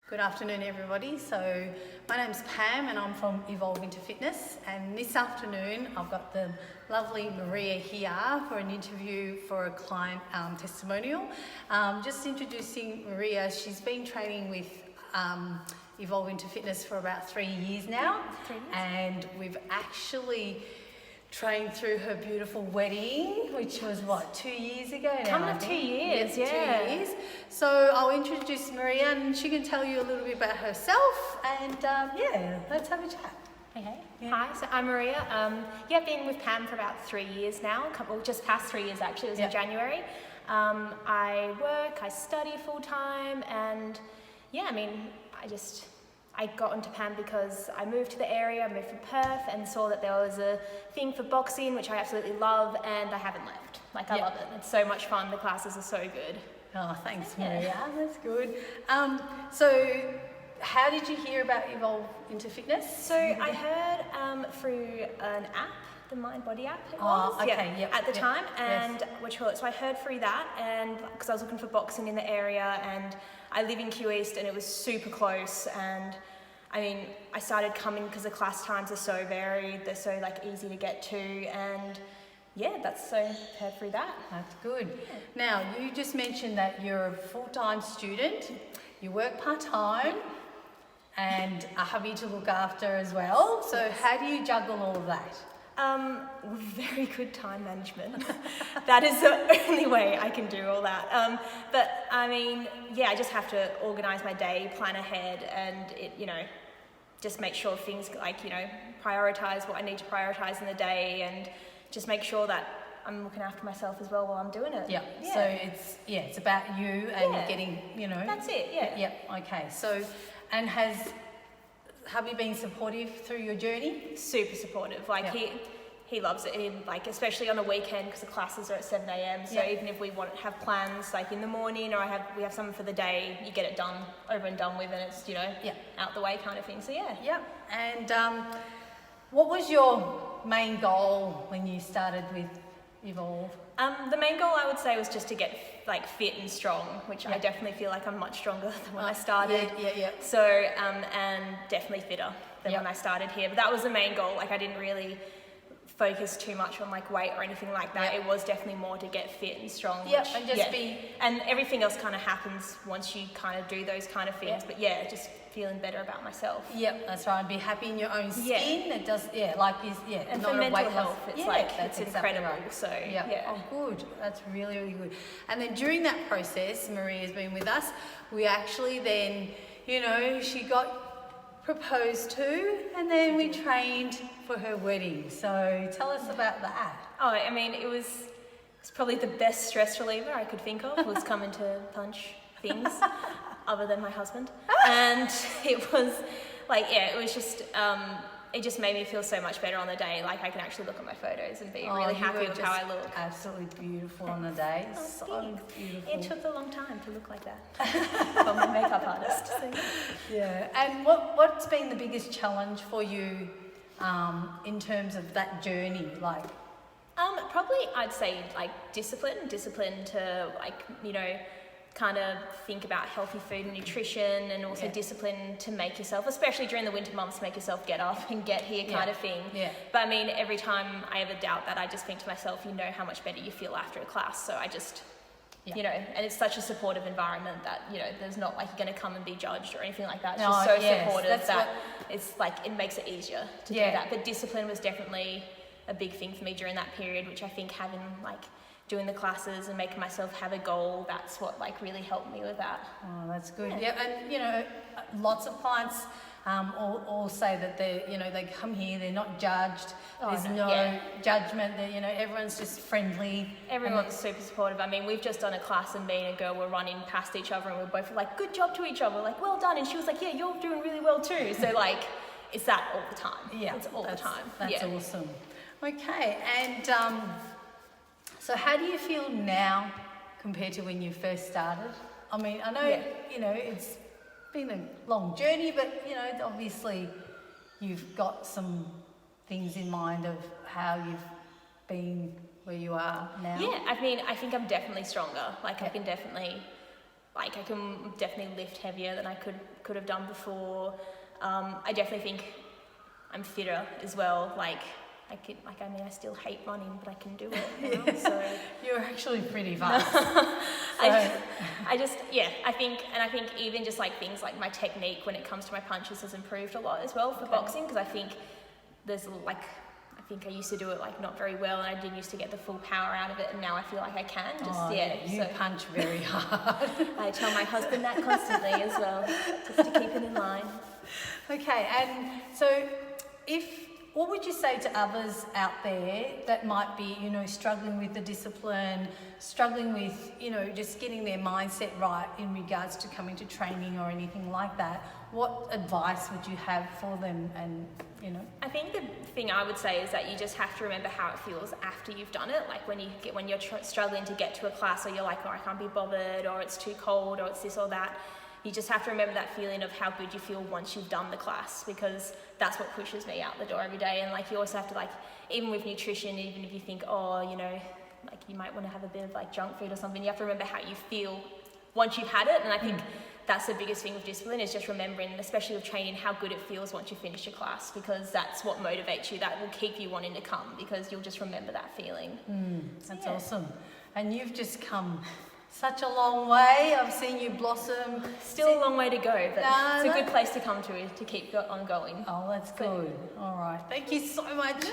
Good afternoon, everybody. So my name's Pam and I'm from Evolve In2 Fitness, and this afternoon I've got the lovely Maria here for an interview for a client testimonial. Just introducing Maria. She's been training with Evolve In2 Fitness for about 3 years now. 3 years. And we've actually trained through her beautiful wedding, which was what, 2 years ago now? Coming up 2 years, yeah. 2 years. So I'll introduce Maria and she can tell you a little bit about herself, and let's have a chat. Okay. Yeah. Hi, so I'm Maria. I've been with Pam for about 3 years now. Just past 3 years actually. It was in January. I work, I study full time, and I got into Pam because I moved to the area, I moved from Perth, and saw that there was a thing for boxing, which I absolutely love, and I haven't left. I love it. It's so much fun. The classes are so good. Oh, thanks, Maria. That's good. So how did you hear about Evolve Into Fitness? So I heard through an app, the Mind Body app it was, at the time, and so I heard through that, and because I was looking for boxing in the area, and I live in Kew East, and it was super close, and I started coming because the class times are so varied, they're so easy to get to, and that's so I heard through that. That's good. Now, you just mentioned that you're a full-time student, you work part-time, and a hubby to look after as well. So how do you juggle all of that? Very good time management. That is the only way I can do all that. I just have to organise my day, plan ahead, and just make sure things prioritise what I need to prioritise in the day, and just make sure that I'm looking after myself as well while I'm doing it. Yeah. So it's about you and getting, That's it, yeah. Yeah, okay. So, and has hubby been supportive through your journey? Super supportive. He loves it. Especially on a weekend, because the classes are at 7 a.m. So even if we have plans in the morning, or we have something for the day, you get it done, over and done with, and it's out the way kind of thing. So yeah. Yeah. And what was your main goal when you started with Evolve? The main goal I would say was just to get fit and strong, which I definitely feel like I'm much stronger than when I started. Yeah. So and definitely fitter than when I started here. But that was the main goal. I didn't really focus too much on weight or anything like that. It was definitely more to get fit and strong. And everything else kind of happens once you kind of do those kind of things. But just feeling better about myself. Yep, that's right. And be happy in your own skin. It does. And not for mental health, it's that's it's incredible. Right. So Oh, good. That's really, really good. And then during that process, Maria's been with us. We actually then, she got proposed to, and then we trained for her wedding. So tell us about that. Oh, it's probably the best stress reliever I could think of, was coming to punch things other than my husband. And it was it just made me feel so much better on the day. I can actually look at my photos and be really happy with how I look. Absolutely beautiful on the day. So beautiful. It took a long time to look like that. From my makeup artist. So. Yeah. And what's been the biggest challenge for you in terms of that journey? Probably I'd say discipline to kind of think about healthy food and nutrition, and also discipline to make yourself, especially during the winter months, make yourself get up and get here kind of thing. Yeah. But every time I ever doubt that, I just think to myself, how much better you feel after a class. So I just, and it's such a supportive environment that, there's not you're going to come and be judged or anything like that. It's just so supportive that it's it makes it easier to do that. But discipline was definitely a big thing for me during that period, which I think having doing the classes and making myself have a goal, that's what really helped me with that. Oh, that's good. Yeah, and lots of clients all say that they come here, they're not judged. There's no judgment. Everyone's just friendly. Everyone's super supportive. We've just done a class, and me and a girl were running past each other, and we're both good job to each other, well done. And she was yeah, you're doing really well too. So it's that all the time. Yeah, it's all the time. That's awesome. Okay, and so how do you feel now compared to when you first started? I know, it's been a long journey, but, obviously you've got some things in mind of how you've been where you are now. Yeah, I think I'm definitely stronger. I can definitely like I can definitely lift heavier than I could have done before. I definitely think I'm fitter as well. Like I still hate running, but I can do it now. So You're actually pretty fast. I think even just like things like my technique when it comes to my punches has improved a lot as well for boxing, because I think I think I used to do it like not very well, and I didn't used to get the full power out of it, and now I feel like I can. You punch very hard. I tell my husband that constantly as well, just to keep it in line. Okay, and so what would you say to others out there that might be, struggling with the discipline, struggling with, just getting their mindset right in regards to coming to training or anything like that? What advice would you have for them? And, I think the thing I would say is that you just have to remember how it feels after you've done it. Like when you're struggling to get to a class, or you're like, oh, I can't be bothered, or it's too cold, or it's this or that. You just have to remember that feeling of how good you feel once you've done the class, because that's what pushes me out the door every day. And like you also have to, like, even with nutrition, even if you think, oh, like you might want to have a bit of like junk food or something, you have to remember how you feel once you've had it. And I think that's the biggest thing with discipline, is just remembering, especially with training, how good it feels once you finish your class, because that's what motivates you. That will keep you wanting to come, because you'll just remember that feeling. That's awesome. And you've just come such a long way. I've seen you blossom. Still a long way to go, but it's a good place to come to keep on going. Oh, that's good. All right. Thank you so much.